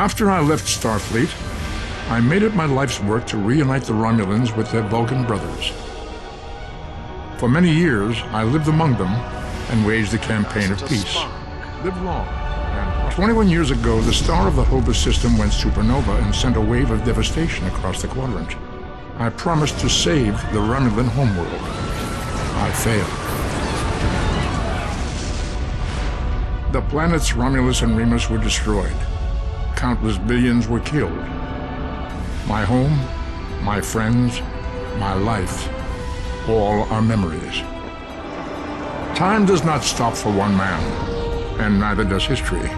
After I left Starfleet, I made it my life's work to reunite the Romulans with their Vulcan brothers. For many years, I lived among them and waged a campaign of peace. Live long. And 21 years ago, the star of the Hobus system went supernova and sent a wave of devastation across the quadrant. I promised to save the Romulan homeworld. I failed. The planets Romulus and Remus were destroyed. Countless billions were killed. My home, my friends, my life, all are memories. Time does not stop for one man, and neither does history.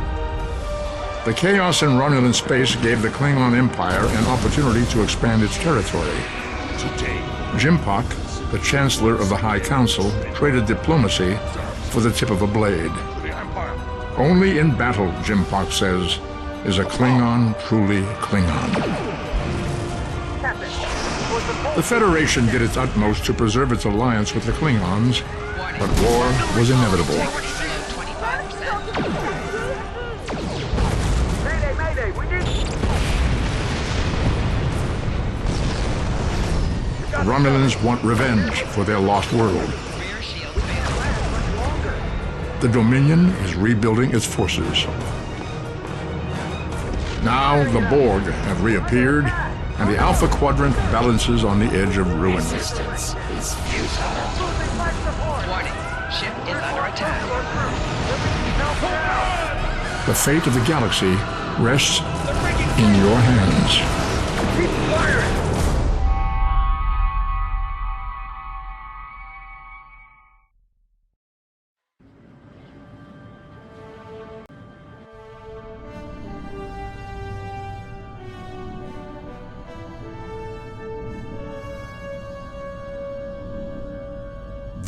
The chaos in Romulan space gave the Klingon Empire an opportunity to expand its territory. Today, Jimpak, the Chancellor of the High Council, traded diplomacy for the tip of a blade. Only in battle, Jimpak says, is a Klingon truly Klingon. The Federation did its utmost to preserve its alliance with the Klingons, but war was inevitable. The Romulans want revenge for their lost world. The Dominion is rebuilding its forces. Now the Borg have reappeared, and the Alpha Quadrant balances on the edge of ruin. resistance is futile. Warning, ship is under attack. The fate of the galaxy rests in your hands. Keep firing!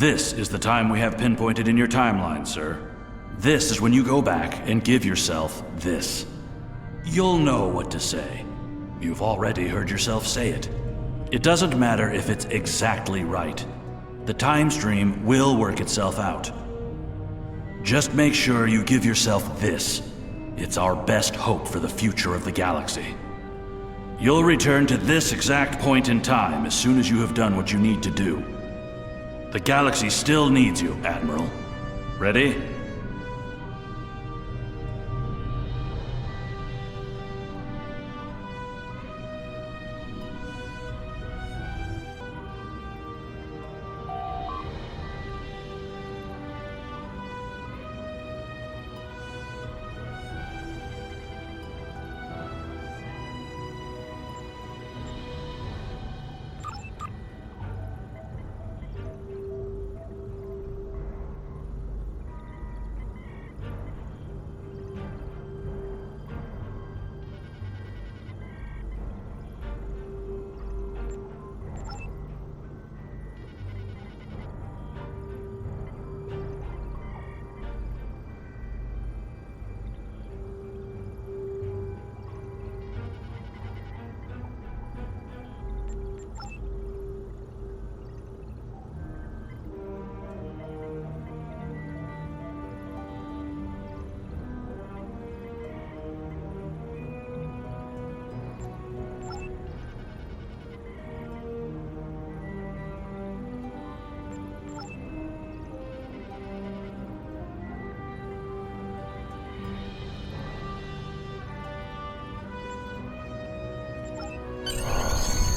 This is the time we have pinpointed in your timeline, sir. This is when you go back and give yourself this. You'll know what to say. You've already heard yourself say it. It doesn't matter if it's exactly right. The time stream will work itself out. Just make sure you give yourself this. It's our best hope for the future of the galaxy. You'll return to this exact point in time as soon as you have done what you need to do. The galaxy still needs you, Admiral. Ready?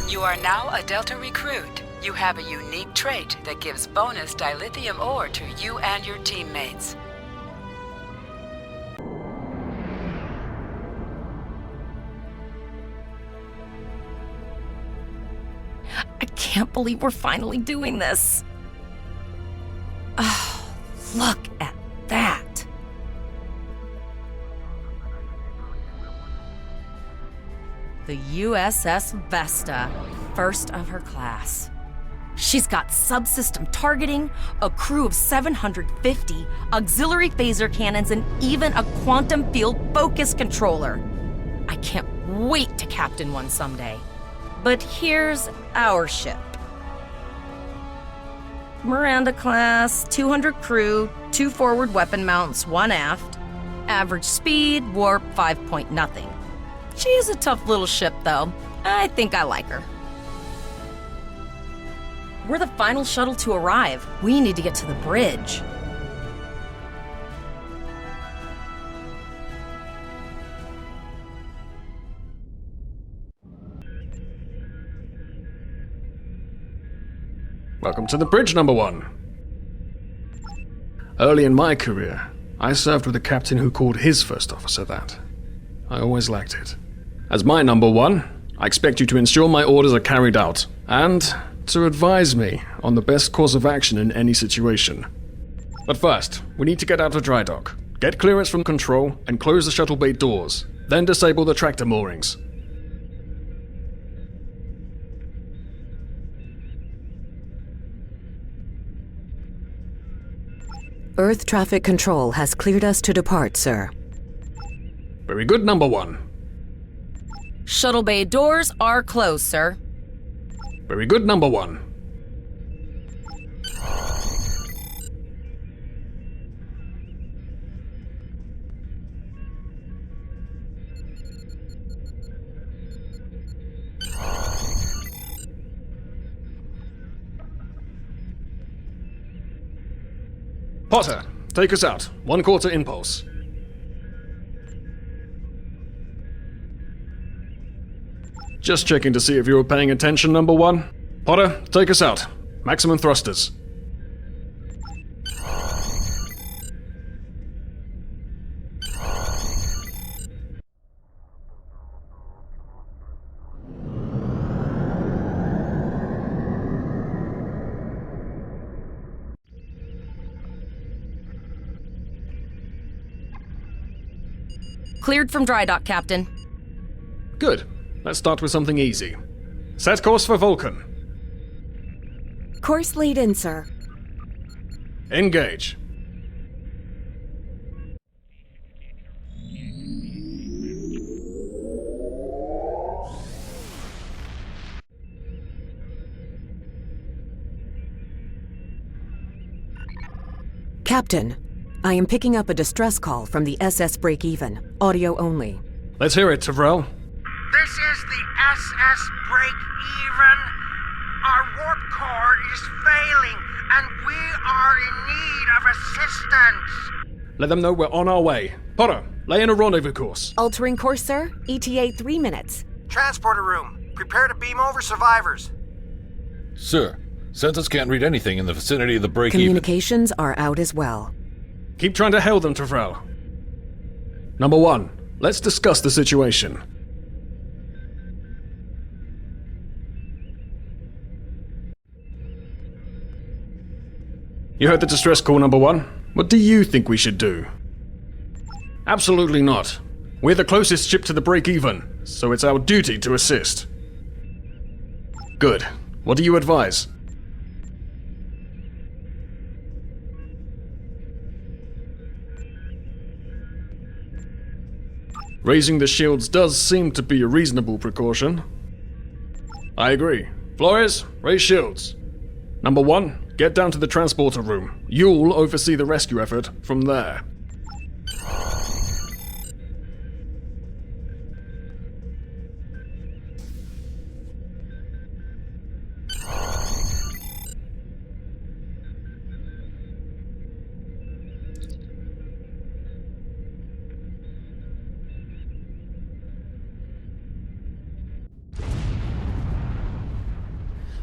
You are now a Delta recruit. You have a unique trait that gives bonus dilithium ore to you and your teammates. I can't believe we're finally doing this. Oh, look at that. The USS Vesta, first of her class. She's got subsystem targeting, a crew of 750, auxiliary phaser cannons, and even a quantum field focus controller. I can't wait to captain one someday. But here's our ship. Miranda class, 200 crew, 2 forward weapon mounts, 1 aft. Average speed, warp 5 point nothing. She is a tough little ship, though. I think I like her. We're the final shuttle to arrive. We need to get to the bridge. Welcome to the bridge, number 1. Early in my career, I served with a captain who called his first officer that. I always liked it. As my number 1, I expect you to ensure my orders are carried out, and to advise me on the best course of action in any situation. But first, we need to get out of dry dock, get clearance from control, and close the shuttle bay doors, then disable the tractor moorings. Earth traffic control has cleared us to depart, sir. Very good, number 1. Shuttle bay doors are closed, sir. Very good, number 1. Potter, take us out. 1/4 impulse. Just checking to see if you were paying attention, number 1. Potter, take us out. Maximum thrusters. Cleared from dry dock, Captain. Good. Let's start with something easy. Set course for Vulcan. Course lead in, sir. Engage. Captain, I am picking up a distress call from the SS Break-Even, audio only. Let's hear it, Tavrel. This is the SS Break-Even. Our warp core is failing, and we are in need of assistance. Let them know we're on our way. Potter, lay in a rendezvous course. Altering course, sir. ETA 3 minutes. Transporter room. Prepare to beam over survivors. Sir, sensors can't read anything in the vicinity of the break-even. Communications are out as well. Keep trying to hail them, Tavrel. Number 1, let's discuss the situation. You heard the distress call, number 1. What do you think we should do? Absolutely not. We're the closest ship to the break-even, so it's our duty to assist. Good. What do you advise? Raising the shields does seem to be a reasonable precaution. I agree. Flores, raise shields. Number 1, get down to the transporter room. You'll oversee the rescue effort from there.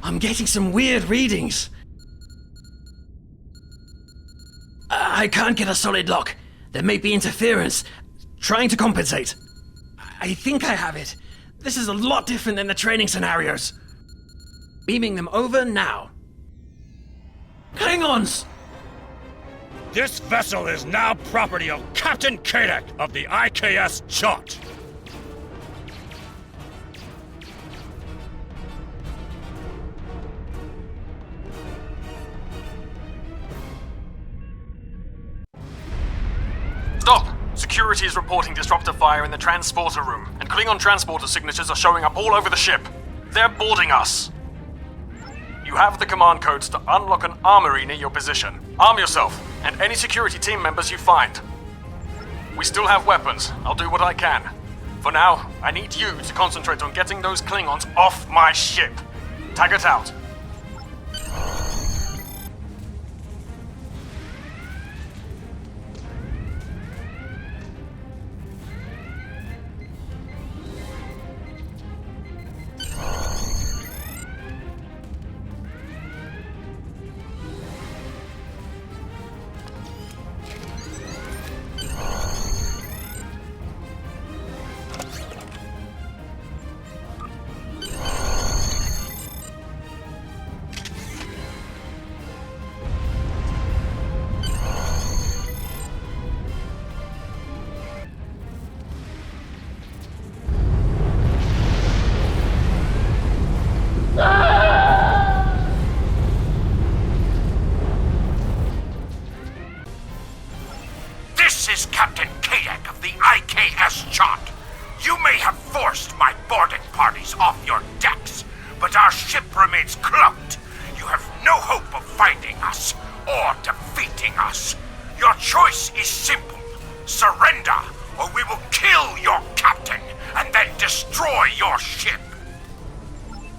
I'm getting some weird readings. I can't get a solid lock. There may be interference. Trying to compensate. I think I have it. This is a lot different than the training scenarios. Beaming them over now. Klingons! This vessel is now property of Captain Kadek of the IKS Chart. Stop! Security is reporting disruptor fire in the transporter room, and Klingon transporter signatures are showing up all over the ship. They're boarding us. You have the command codes to unlock an armory near your position. Arm yourself, and any security team members you find. We still have weapons. I'll do what I can. For now, I need you to concentrate on getting those Klingons off my ship. Taggart out. This is Captain Kadek of the IKS Chot. You may have forced my boarding parties off your decks, but our ship remains cloaked. You have no hope of finding us or defeating us. Your choice is simple. Surrender, or we will kill your captain and then destroy your ship.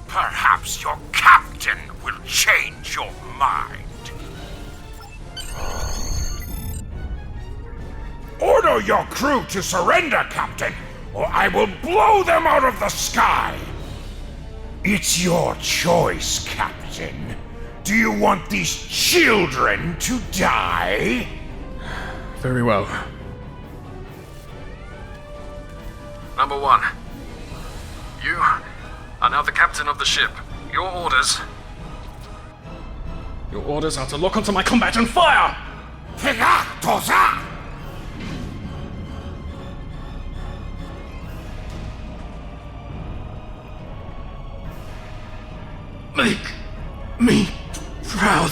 Perhaps your captain will change your mind. Order your crew to surrender, Captain, or I will blow them out of the sky! It's your choice, Captain. Do you want these children to die? Very well. Number 1. You are now the captain of the ship. Your orders... Your orders are to lock onto my combat and fire! Toza! Make me proud.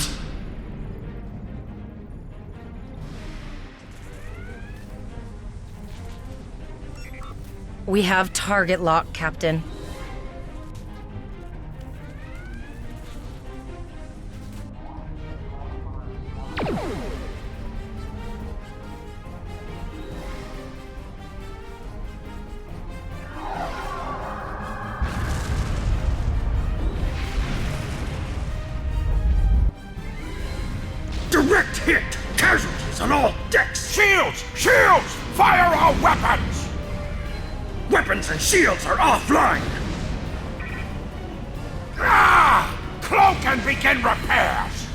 We have target lock, Captain. Direct hit! Casualties on all decks! Shields! Shields! Fire our weapons! Weapons and shields are offline! Cloak and begin repairs!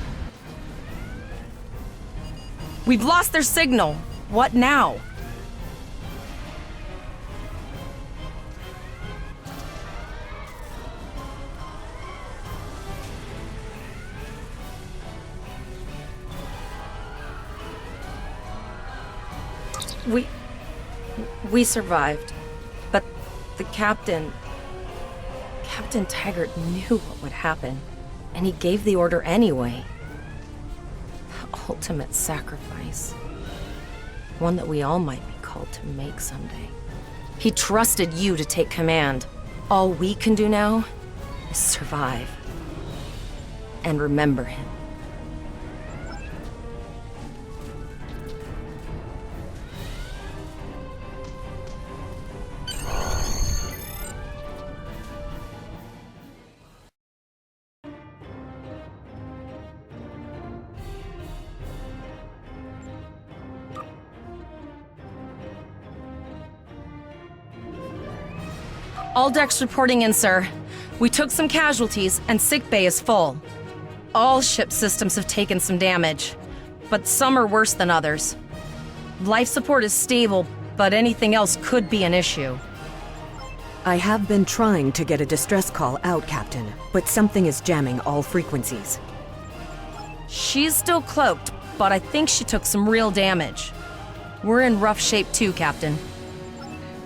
We've lost their signal. What now? We survived, but the Captain Taggart knew what would happen, and he gave the order anyway. The ultimate sacrifice. One that we all might be called to make someday. He trusted you to take command. All we can do now is survive. And remember him. All decks reporting in, sir. We took some casualties, and sickbay is full. All ship systems have taken some damage, but some are worse than others. Life support is stable, but anything else could be an issue. I have been trying to get a distress call out, Captain, but something is jamming all frequencies. She's still cloaked, but I think she took some real damage. We're in rough shape too, Captain.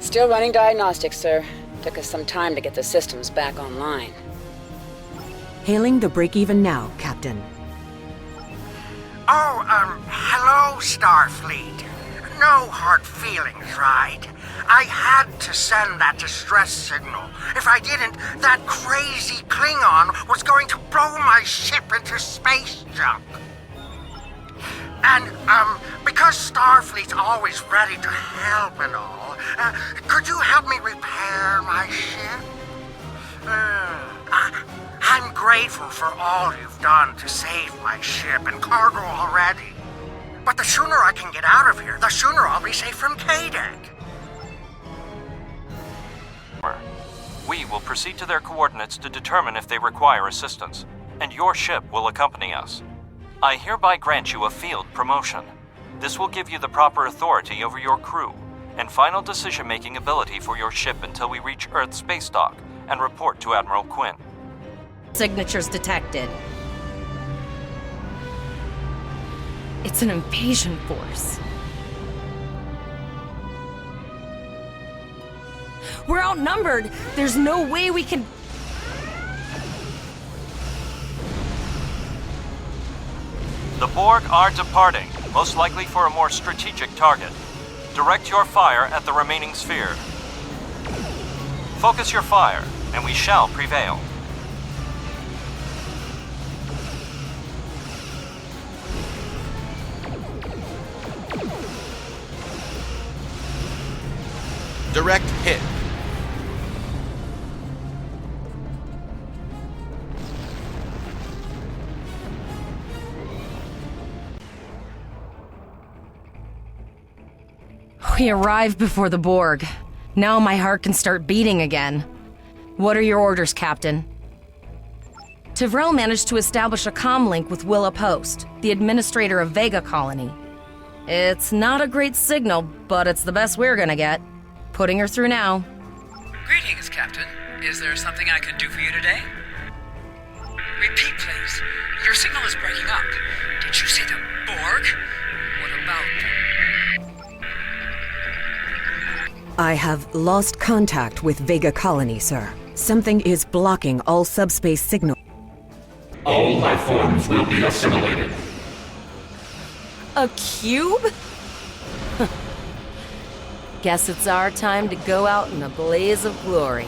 Still running diagnostics, sir. Took us some time to get the systems back online. Hailing the break-even now, Captain. Oh, hello, Starfleet. No hard feelings, right? I had to send that distress signal. If I didn't, that crazy Klingon was going to blow my ship into space junk. And, because Starfleet's always ready to help and all, could you help me repair my ship? I'm grateful for all you've done to save my ship and cargo already. But the sooner I can get out of here, the sooner I'll be safe from Kadek. We will proceed to their coordinates to determine if they require assistance, and your ship will accompany us. I hereby grant you a field promotion. This will give you the proper authority over your crew, and final decision-making ability for your ship until we reach Earth space dock and report to Admiral Quinn. Signatures detected. It's an invasion force. We're outnumbered. There's no way we can... The Borg are departing, most likely for a more strategic target. Direct your fire at the remaining sphere. Focus your fire, and we shall prevail. Direct hit. We arrived before the Borg. Now my heart can start beating again. What are your orders, Captain? Tivrell managed to establish a comm link with Willa Post, the administrator of Vega Colony. It's not a great signal, but it's the best we're gonna get. Putting her through now. Greetings, Captain. Is there something I can do for you today? Repeat, please. Your signal is breaking up. Did you say the Borg? What about them? I have lost contact with Vega Colony, sir. Something is blocking all subspace signal. All life forms will be assimilated. A cube? Guess it's our time to go out in a blaze of glory.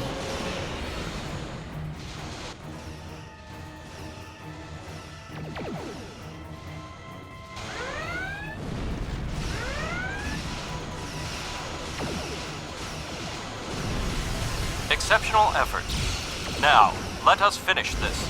Exceptional effort. Now, let us finish this.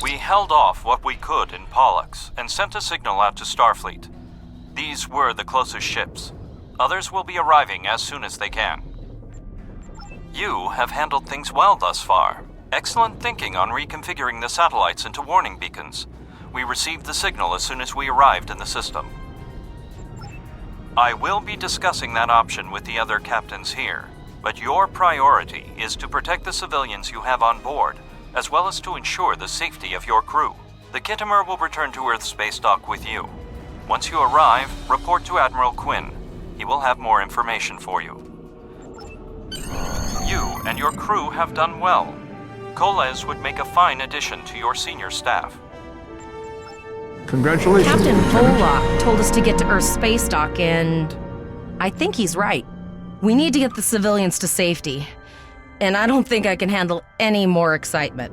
We held off what we could in Pollux and sent a signal out to Starfleet. These were the closest ships. Others will be arriving as soon as they can. You have handled things well thus far. Excellent thinking on reconfiguring the satellites into warning beacons. We received the signal as soon as we arrived in the system. I will be discussing that option with the other captains here, but your priority is to protect the civilians you have on board, as well as to ensure the safety of your crew. The Kittimer will return to Earth space dock with you. Once you arrive, report to Admiral Quinn. He will have more information for you. You and your crew have done well. Koles would make a fine addition to your senior staff. Congratulations, Captain Lieutenant. Volok told us to get to Earth space dock, and I think he's right. We need to get the civilians to safety. And I don't think I can handle any more excitement.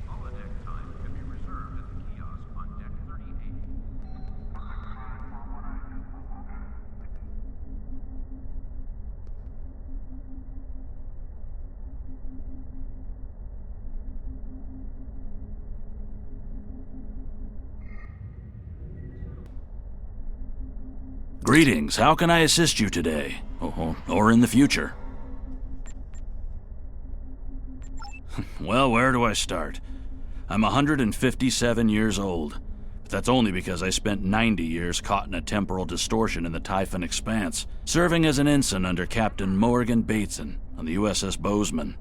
Holodeck time can be reserved at the kiosk on deck Greetings, how can I assist you today? Or in the future? Well, where do I start? I'm 157 years old, but that's only because I spent 90 years caught in a temporal distortion in the Typhon Expanse, serving as an ensign under Captain Morgan Bateson on the USS Bozeman.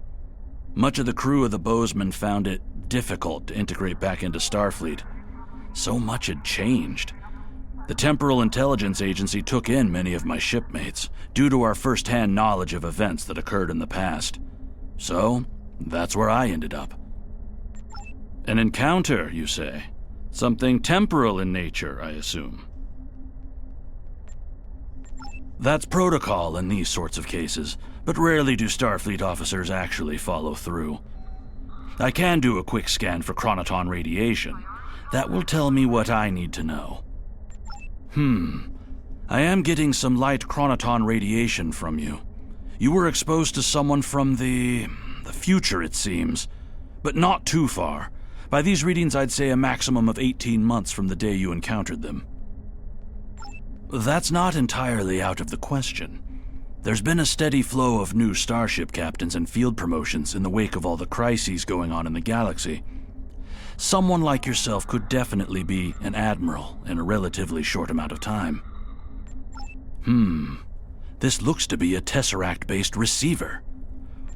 Much of the crew of the Bozeman found it difficult to integrate back into Starfleet. So much had changed. The Temporal Intelligence Agency took in many of my shipmates due to our first-hand knowledge of events that occurred in the past. So, that's where I ended up. An encounter, you say? Something temporal in nature, I assume. That's protocol in these sorts of cases, but rarely do Starfleet officers actually follow through. I can do a quick scan for chronoton radiation. That will tell me what I need to know. I am getting some light chronoton radiation from you. You were exposed to someone from the future, it seems, but not too far. By these readings, I'd say a maximum of 18 months from the day you encountered them. That's not entirely out of the question. There's been a steady flow of new starship captains and field promotions in the wake of all the crises going on in the galaxy. Someone like yourself could definitely be an admiral in a relatively short amount of time. This looks to be a Tesseract-based receiver.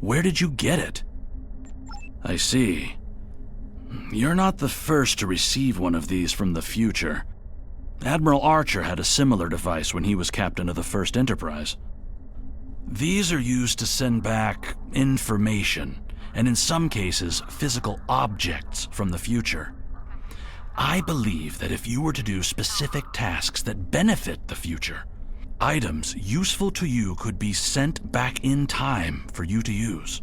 Where did you get it? I see. You're not the first to receive one of these from the future. Admiral Archer had a similar device when he was captain of the First Enterprise. These are used to send back information, and in some cases, physical objects from the future. I believe that if you were to do specific tasks that benefit the future, items useful to you could be sent back in time for you to use.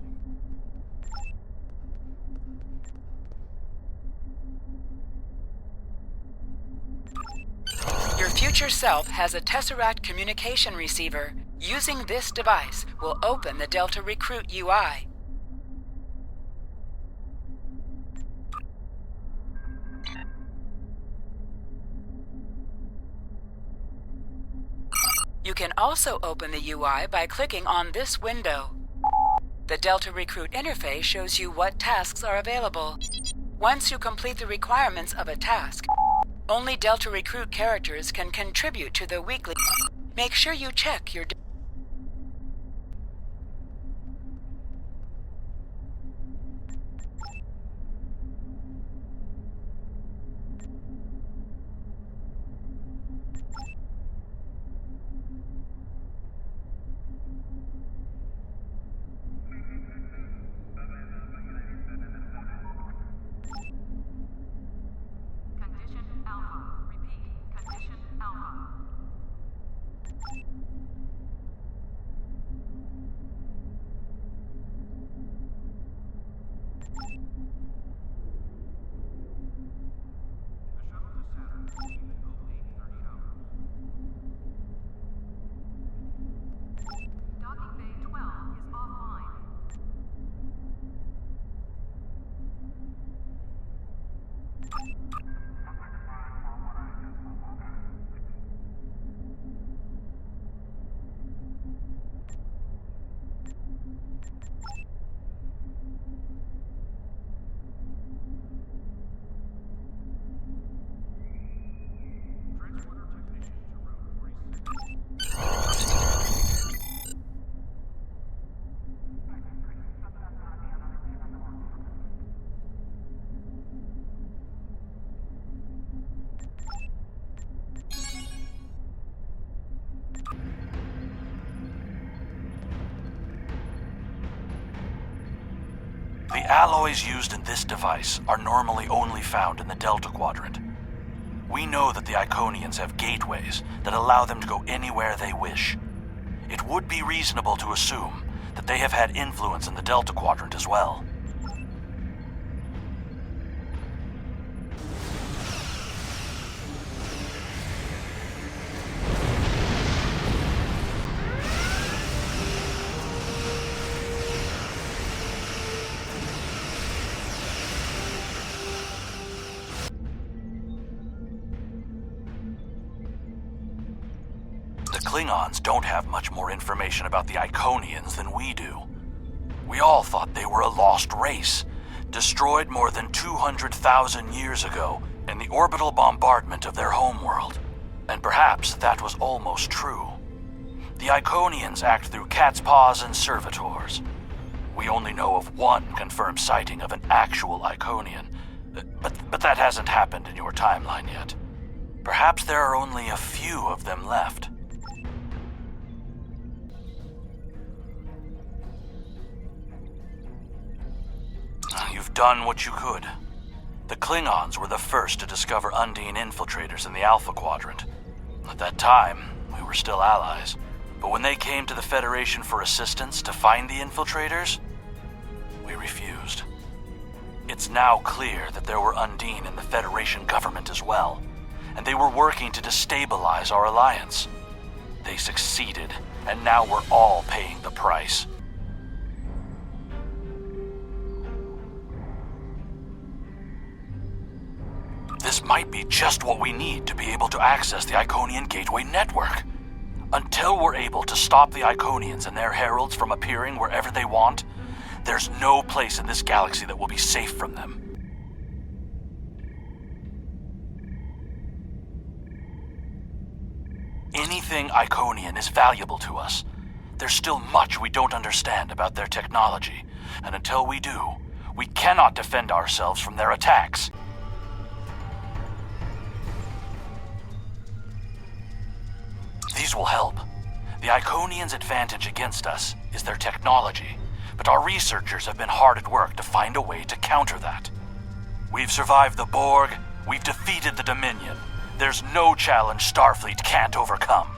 Your future self has a Tesseract communication receiver. Using this device will open the Delta Recruit UI. You can also open the UI by clicking on this window. The Delta Recruit interface shows you what tasks are available. Once you complete the requirements of a task, only Delta Recruit characters can contribute to the weekly. Make sure you check your The alloys used in this device are normally only found in the Delta Quadrant. We know that the Iconians have gateways that allow them to go anywhere they wish. It would be reasonable to assume that they have had influence in the Delta Quadrant as well. Klingons don't have much more information about the Iconians than we do. We all thought they were a lost race, destroyed more than 200,000 years ago in the orbital bombardment of their homeworld. And perhaps that was almost true. The Iconians act through cat's paws and servitors. We only know of one confirmed sighting of an actual Iconian, but that hasn't happened in your timeline yet. Perhaps there are only a few of them left. You've done what you could. The Klingons were the first to discover Undine infiltrators in the Alpha Quadrant. At that time, we were still allies. But when they came to the Federation for assistance to find the infiltrators, we refused. It's now clear that there were Undine in the Federation government as well, and they were working to destabilize our alliance. They succeeded, and now we're all paying the price. This might be just what we need to be able to access the Iconian Gateway network. Until we're able to stop the Iconians and their heralds from appearing wherever they want, there's no place in this galaxy that will be safe from them. Anything Iconian is valuable to us. There's still much we don't understand about their technology, and until we do, we cannot defend ourselves from their attacks. These will help. The Iconians' advantage against us is their technology, but our researchers have been hard at work to find a way to counter that. We've survived the Borg, we've defeated the Dominion. There's no challenge Starfleet can't overcome.